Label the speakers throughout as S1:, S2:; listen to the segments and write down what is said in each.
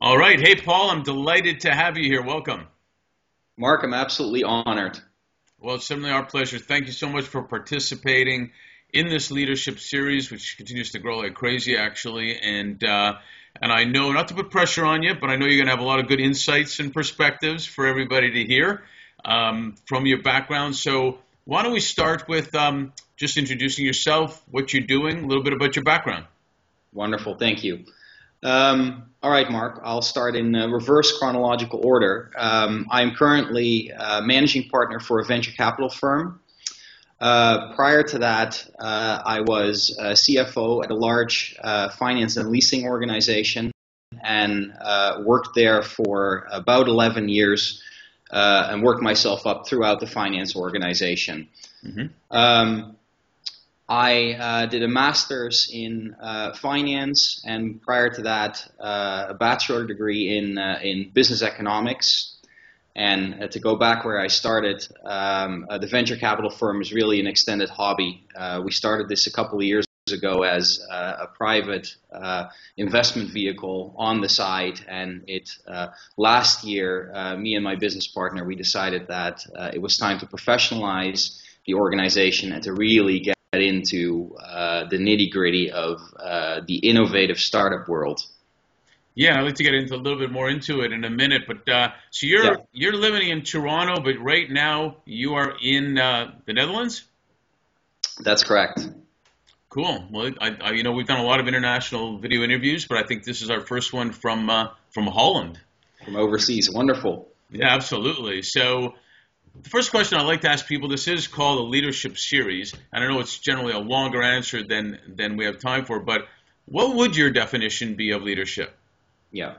S1: All right. Hey, Paul, I'm delighted to have you here. Welcome.
S2: Mark, I'm absolutely honored.
S1: Well, it's certainly our pleasure. Thank you so much for participating in this leadership series, which continues to grow like crazy, actually. And I know, not to put pressure on you, but I know you're going to have a lot of good insights and perspectives for everybody to hear from your background. So why don't we start with just introducing yourself, what you're doing, a little bit about your background.
S2: Wonderful, thank you. All right, Mark, I'll start in reverse chronological order. I'm currently managing partner for a venture capital firm. Prior to that, I was CFO at a large finance and leasing organization and worked there for about 11 years and worked myself up throughout the finance organization. Mm-hmm. I did a master's in finance, and prior to that, a bachelor degree in business economics. And to go back where I started, the venture capital firm is really an extended hobby. We started this a couple of years ago as a private investment vehicle on the side, and last year, me and my business partner, we decided that it was time to professionalize the organization and to really get into the nitty-gritty of the innovative startup world.
S1: Yeah, I'd like to get into a little bit more into it in a minute. But so you're living in Toronto, but right now you are in the Netherlands?
S2: That's correct.
S1: Cool. Well, we've done a lot of international video interviews, but I think this is our first one from Holland.
S2: From overseas. Wonderful.
S1: Yeah, absolutely. So the first question I'd like to ask people, this is called a leadership series, and I know it's generally a longer answer than we have time for, but what would your definition be of leadership?
S2: Yeah.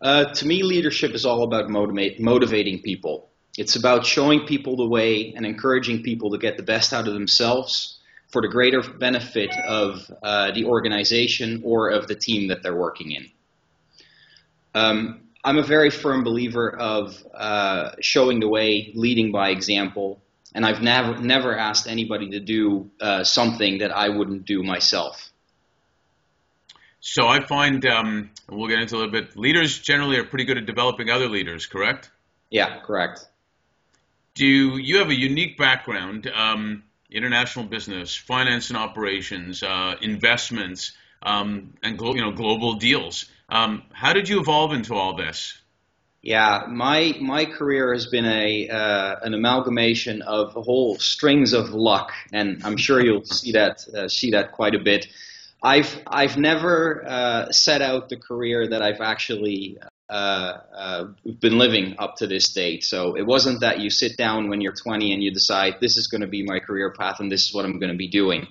S2: To me, leadership is all about motivating people. It's about showing people the way and encouraging people to get the best out of themselves for the greater benefit of the organization or of the team that they're working in. I'm a very firm believer of showing the way, leading by example, and I've never asked anybody to do something that I wouldn't do myself.
S1: So I find, and we'll get into a little bit, leaders generally are pretty good at developing other leaders, correct?
S2: Yeah, correct.
S1: You have a unique background, international business, finance and operations, investments, and global deals. How did you evolve into all this?
S2: Yeah, my career has been an amalgamation of a whole strings of luck, and I'm sure you'll see that quite a bit. I've never set out the career that I've actually been living up to this date. So it wasn't that you sit down when you're 20 and you decide this is going to be my career path and this is what I'm going to be doing.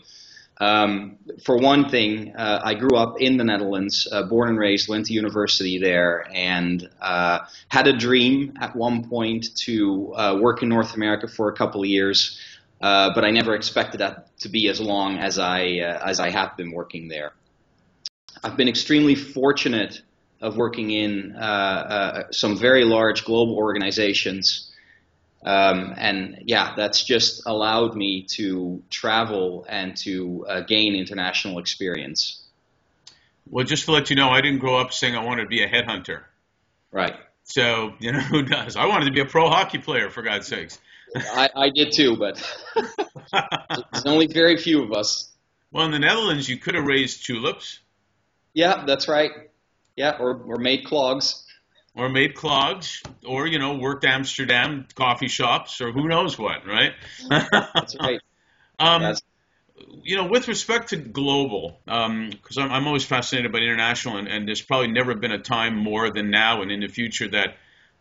S2: For one thing, I grew up in the Netherlands, born and raised, went to university there, and had a dream at one point to work in North America for a couple of years. But I never expected that to be as long as I have been working there. I've been extremely fortunate of working in some very large global organizations, and yeah, that's just allowed me to travel and to gain international experience.
S1: Well, just to let you know, I didn't grow up saying I wanted to be a headhunter.
S2: Right.
S1: So, who does? I wanted to be a pro hockey player, for God's sakes.
S2: I did too, but there's only very few of us.
S1: Well, in the Netherlands, you could have raised tulips.
S2: Yeah, that's right. Yeah, or made clogs.
S1: Or made clogs, or, worked Amsterdam coffee shops, or who knows what, right?
S2: That's right.
S1: With respect to global, because I'm always fascinated by international, and there's probably never been a time more than now and in the future that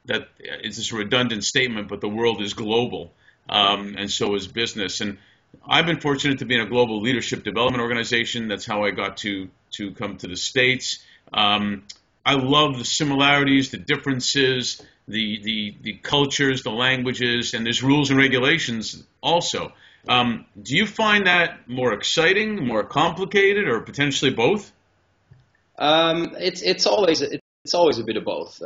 S1: it's this redundant statement, but the world is global, and so is business. And I've been fortunate to be in a global leadership development organization. That's how I got to come to the States. I love the similarities, the differences, the cultures, the languages, and there's rules and regulations also. Do you find that more exciting, more complicated, or potentially both?
S2: It's always a bit of both.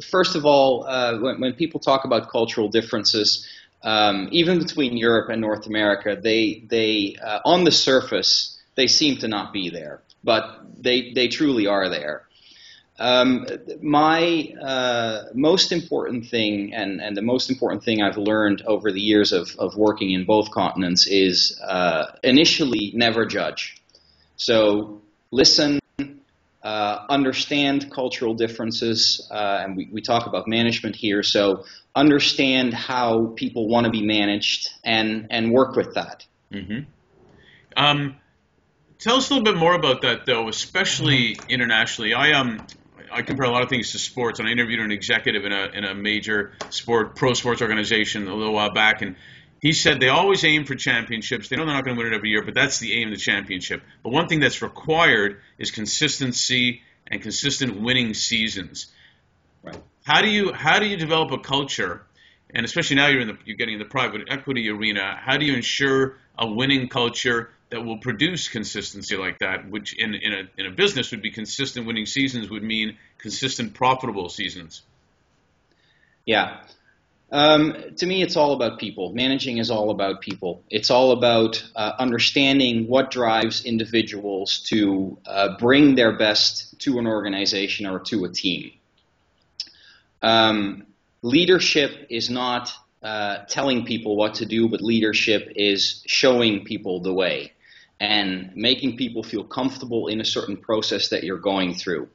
S2: First of all, when people talk about cultural differences, even between Europe and North America, they on the surface they seem to not be there, but they truly are there. Um, my most important thing, and the most important thing I've learned over the years of working in both continents is initially never judge. So listen, understand cultural differences, and we talk about management here, so understand how people want to be managed and work with that.
S1: Mm-hmm. Tell us a little bit more about that, though, especially internationally. I compare a lot of things to sports, and I interviewed an executive in a major pro sports organization a little while back, and he said they always aim for championships. They know they're not going to win it every year, but that's the aim, the championship. But one thing that's required is consistency and consistent winning seasons.
S2: Right.
S1: How do you develop a culture, and especially now you're getting in the private equity arena? How do you ensure a winning culture that will produce consistency like that, which in a business would be consistent winning seasons would mean consistent profitable seasons?
S2: Yeah. To me, it's all about people. Managing is all about people. It's all about understanding what drives individuals to bring their best to an organization or to a team. Leadership is not telling people what to do, but leadership is showing people the way and making people feel comfortable in a certain process that you're going through.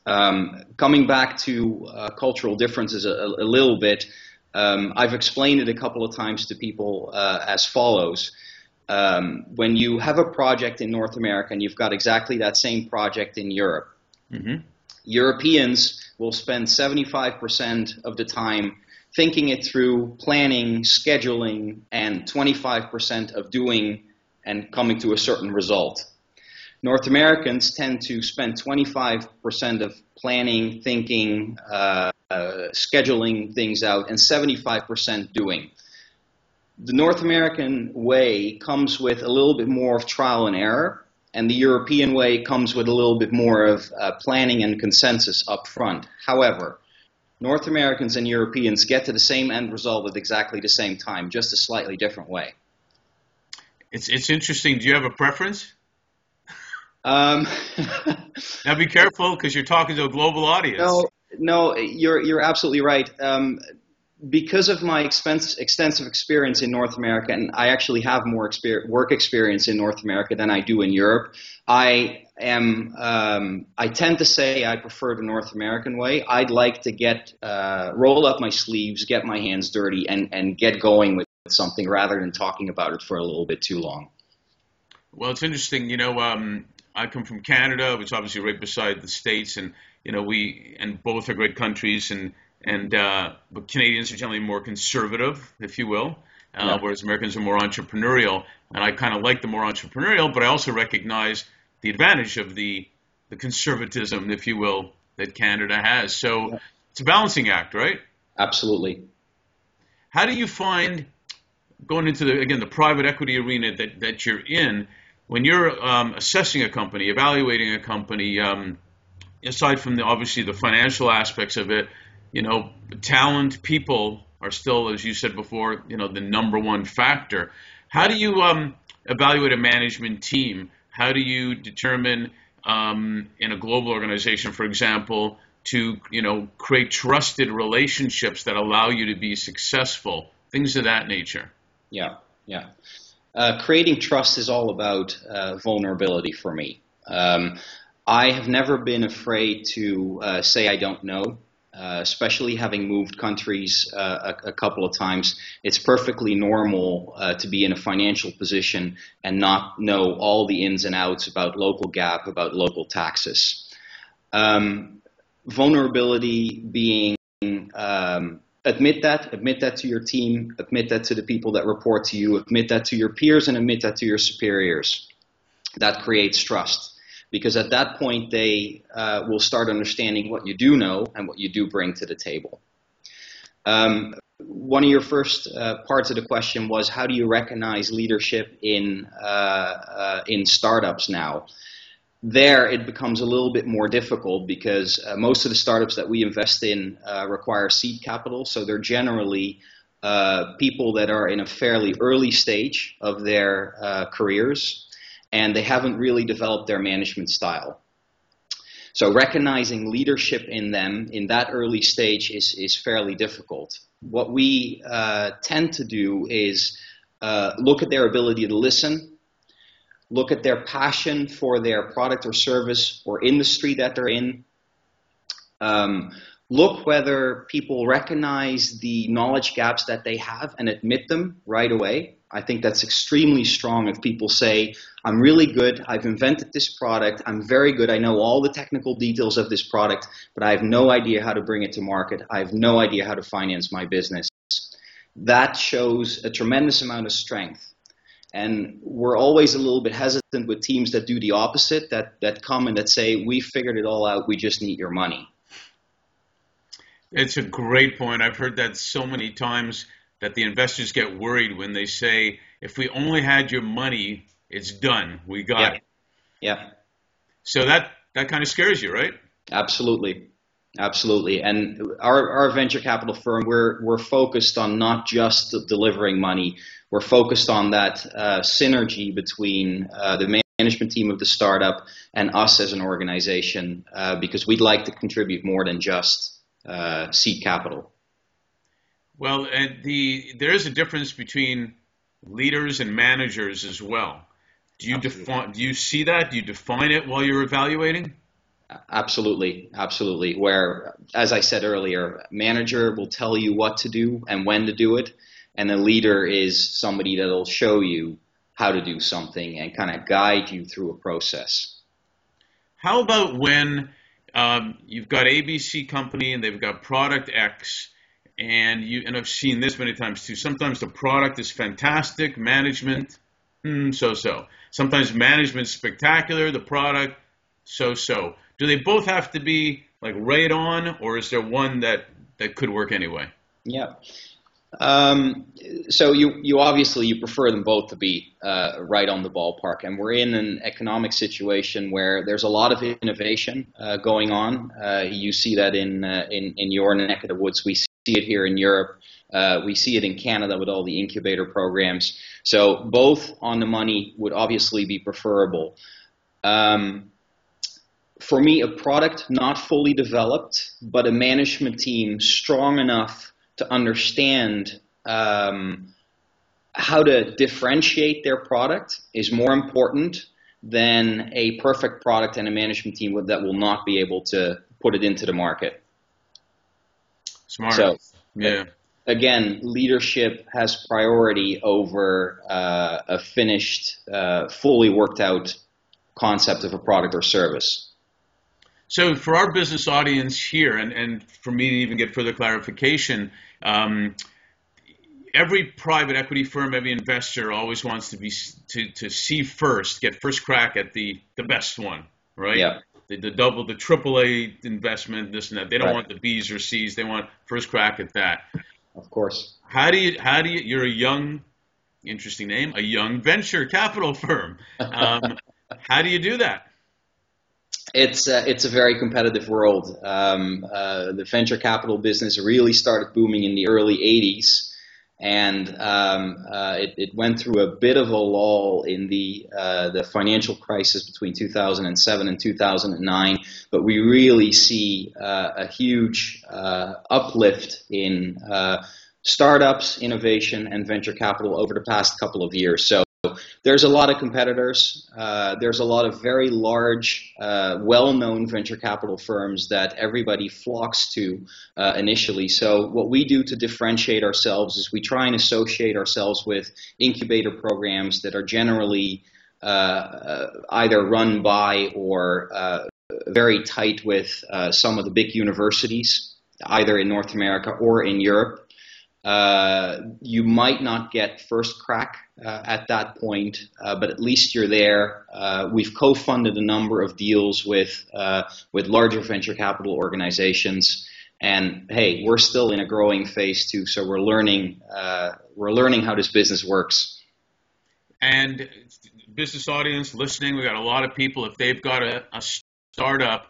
S2: Coming back to cultural differences a little bit, I've explained it a couple of times to people as follows. When you have a project in North America and you've got exactly that same project in Europe, mm-hmm. Europeans will spend 75% of the time thinking it through, planning, scheduling, and 25% of doing and coming to a certain result. North Americans tend to spend 25% of planning, thinking, scheduling things out, and 75% doing. The North American way comes with a little bit more of trial and error, and the European way comes with a little bit more of planning and consensus up front. However, North Americans and Europeans get to the same end result at exactly the same time, just a slightly different way.
S1: It's interesting. Do you have a preference? Now be careful because you're talking to a global audience.
S2: No, you're absolutely right. Because of my extensive experience in North America, and I actually have more work experience in North America than I do in Europe, I tend to say I prefer the North American way. I'd like to roll up my sleeves, get my hands dirty, and get going with something rather than talking about it for a little bit too long.
S1: Well, it's interesting. I come from Canada, which is obviously right beside the States, and we both are great countries, but Canadians are generally more conservative, if you will, whereas Americans are more entrepreneurial. And I kind of like the more entrepreneurial, but I also recognize the advantage of the conservatism, if you will, that Canada has. So it's a balancing act, right?
S2: Absolutely.
S1: How do you find, going into the private equity arena that you're in, when you're assessing a company, evaluating a company, aside from obviously the financial aspects of it, talent, people are still, as you said before, the number one factor. How do you evaluate a management team? How do you determine in a global organization, for example, to create trusted relationships that allow you to be successful? Things of that nature.
S2: Yeah. Creating trust is all about vulnerability for me. I have never been afraid to say I don't know, especially having moved countries a couple of times. It's perfectly normal to be in a financial position and not know all the ins and outs about local GAAP, about local taxes. Vulnerability being admit that to your team, admit that to the people that report to you, admit that to your peers, and admit that to your superiors. That creates trust, because at that point they will start understanding what you do know and what you do bring to the table. One of your first parts of the question was, how do you recognize leadership in startups now? There it becomes a little bit more difficult because most of the startups that we invest in require seed capital, so they're generally people that are in a fairly early stage of their careers, and they haven't really developed their management style. So recognizing leadership in them in that early stage is fairly difficult. What we tend to do is look at their ability to listen, look at their passion for their product or service or industry that they're in. Look whether people recognize the knowledge gaps that they have and admit them right away. I think that's extremely strong if people say, I'm really good, I've invented this product, I'm very good, I know all the technical details of this product, but I have no idea how to bring it to market, I have no idea how to finance my business. That shows a tremendous amount of strength. And we're always a little bit hesitant with teams that do the opposite, that come and that say, we figured it all out, we just need your money.
S1: It's a great point. I've heard that so many times that the investors get worried when they say, if we only had your money, it's done. We got it.
S2: Yeah.
S1: So that kind of scares you, right?
S2: Absolutely. Absolutely. And our venture capital firm, we're focused on not just delivering money. We're focused on that synergy between the management team of the startup and us as an organization, because we'd like to contribute more than just seed capital.
S1: Well, and there is a difference between leaders and managers as well. Do you see that? Do you define it while you're evaluating?
S2: Absolutely, absolutely. Where, as I said earlier, manager will tell you what to do and when to do it, and a leader is somebody that'll show you how to do something and kind of guide you through a process.
S1: How about when you've got ABC company and they've got product X, and I've seen this many times too. Sometimes the product is fantastic, management so-so. Sometimes management's spectacular, the product so-so. Do they both have to be like right on, or is there one that could work anyway?
S2: Yeah. So you obviously you prefer them both to be right on the ballpark, and we're in an economic situation where there's a lot of innovation going on. You see that in your neck of the woods. We see it here in Europe. We see it in Canada with all the incubator programs. So both on the money would obviously be preferable. For me, a product not fully developed, but a management team strong enough to understand how to differentiate their product is more important than a perfect product and a management team that will not be able to put it into the market.
S1: Smart.
S2: So,
S1: yeah.
S2: Again, leadership has priority over a finished, fully worked out concept of a product or service.
S1: So for our business audience here, and for me to even get further clarification, every private equity firm, every investor always wants to see first, get first crack at the best one, right?
S2: Yeah.
S1: The double, the AAA investment, this and that. They don't
S2: Right.
S1: want the B's or C's. They want first crack at that.
S2: Of course.
S1: How do you? You're a young, interesting name, a young venture capital firm. How do you do that?
S2: It's a very competitive world. The venture capital business really started booming in the early 80s, and it went through a bit of a lull in the financial crisis between 2007 and 2009. But we really see a huge uplift in startups, innovation, and venture capital over the past couple of years. So there's a lot of competitors. There's a lot of very large, well-known venture capital firms that everybody flocks to initially. So what we do to differentiate ourselves is we try and associate ourselves with incubator programs that are generally either run by or very tight with some of the big universities, either in North America or in Europe. You might not get first crack at that point, but at least you're there. We've co-funded a number of deals with larger venture capital organizations, and hey, we're still in a growing phase too. So we're learning how this business works.
S1: And business audience listening, we got a lot of people. If they've got a startup.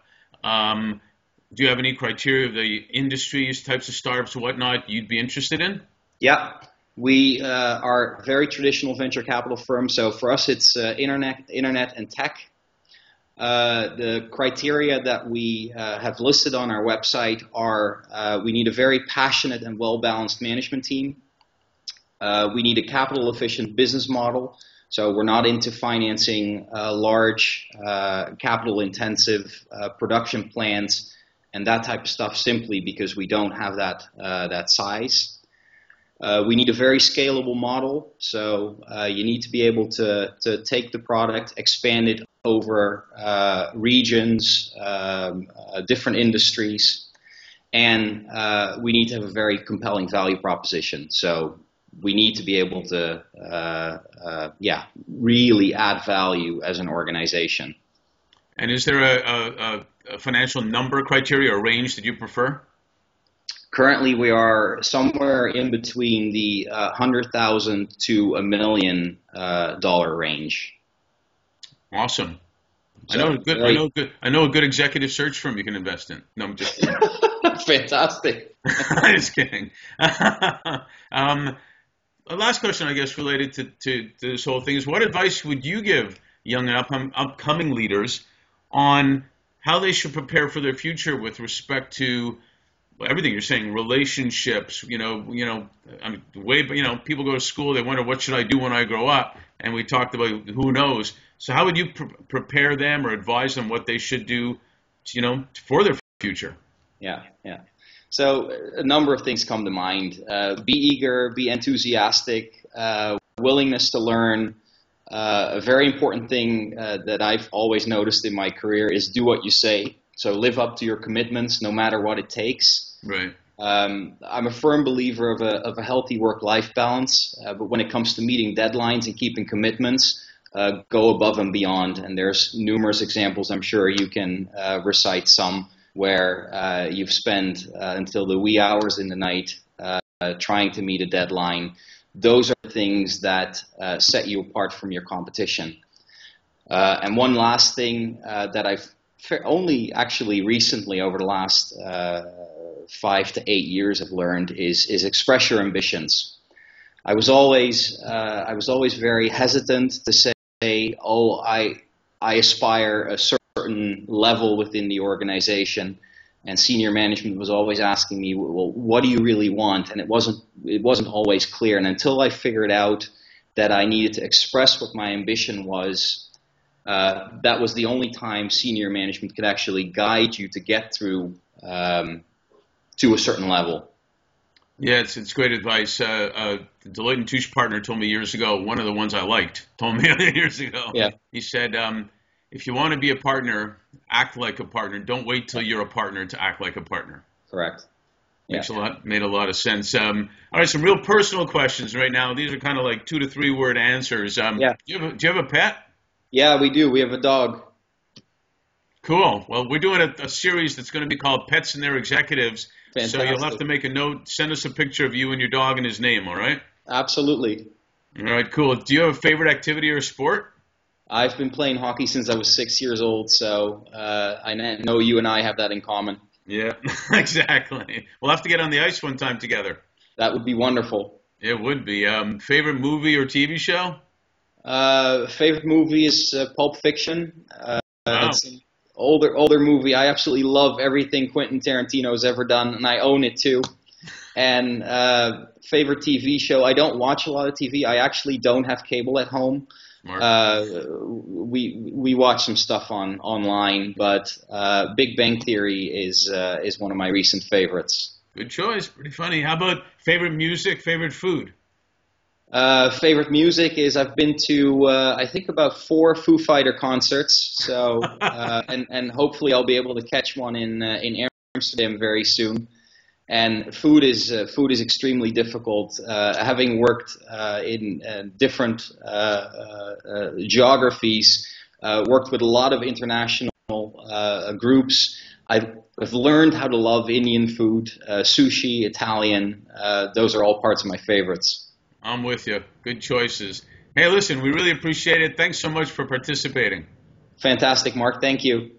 S1: Do you have any criteria of the industries, types of startups, whatnot you'd be interested in?
S2: Yeah, we are very traditional venture capital firm. So for us, it's internet and tech. The criteria that we have listed on our website are we need a very passionate and well-balanced management team. We need a capital-efficient business model. So we're not into financing large capital-intensive production plants and that type of stuff simply because we don't have that size. We need a very scalable model. So you need to be able to take the product, expand it over regions, different industries, and we need to have a very compelling value proposition. So we need to be able to, really add value as an organization.
S1: And is there a financial number criteria or range that you prefer?
S2: Currently, we are somewhere in between the $100,000 to $1 million range.
S1: Awesome.
S2: So,
S1: I know a good executive search firm you can invest in. No, I'm just kidding.
S2: Fantastic.
S1: I'm just kidding. The last question, I guess, related to this whole thing is, what advice would you give young and upcoming leaders on how they should prepare for their future with respect to everything you're saying, relationships, I mean, people go to school, they wonder, what should I do when I grow up? And we talked about who knows. So how would you prepare them or advise them what they should do, for their future?
S2: Yeah. So a number of things come to mind. Be eager, be enthusiastic, willingness to learn. A very important thing that I've always noticed in my career is do what you say. So live up to your commitments, no matter what it takes.
S1: Right.
S2: I'm a firm believer of a healthy work-life balance, but when it comes to meeting deadlines and keeping commitments, go above and beyond. And there's numerous examples, I'm sure you can recite some, where you've spent until the wee hours in the night trying to meet a deadline. Those are things that set you apart from your competition. And one last thing that I've only actually recently over the last 5 to 8 years have learned is express your ambitions. I was always very hesitant to say, oh, I aspire a certain level within the organization, and senior management was always asking me, well, what do you really want? And it wasn't always clear. And until I figured out that I needed to express what my ambition was, that was the only time senior management could actually guide you to get through to a certain level.
S1: Yeah, it's great advice. The Deloitte & Touche partner told me years ago, one of the ones I liked, told me years ago.
S2: Yeah.
S1: He said, if you want to be a partner, act like a partner. Don't wait till you're a partner to act like a partner.
S2: Correct.
S1: Made a lot of sense. All right, some real personal questions right now. These are kind of like 2 to 3 word answers. Do you have a pet?
S2: Yeah, we do. We have a dog.
S1: Cool. Well, we're doing a series that's going to be called Pets and Their Executives.
S2: Fantastic.
S1: So you'll have to make a note. Send us a picture of you and your dog and his name, all right?
S2: Absolutely.
S1: All right, cool. Do you have a favorite activity or sport?
S2: I've been playing hockey since I was 6 years old, so I know you and I have that in common.
S1: Yeah, exactly. We'll have to get on the ice one time together.
S2: That would be wonderful.
S1: It would be. Favorite movie or TV show?
S2: Favorite movie is Pulp Fiction.
S1: Wow.
S2: It's an older movie. I absolutely love everything Quentin Tarantino has ever done, and I own it too. And favorite TV show, I don't watch a lot of TV. I actually don't have cable at home. We watch some stuff online, but Big Bang Theory is one of my recent favorites.
S1: Good choice. Pretty funny. How about favorite music, favorite food?
S2: Favorite music is I've been to I think about 4 Foo Fighter concerts. So and hopefully I'll be able to catch one in Amsterdam very soon. And food is extremely difficult. Having worked in different geographies, worked with a lot of international groups, I've learned how to love Indian food, sushi, Italian. Those are all parts of my favorites.
S1: I'm with you. Good choices. Hey, listen, we really appreciate it. Thanks so much for participating.
S2: Fantastic, Mark. Thank you.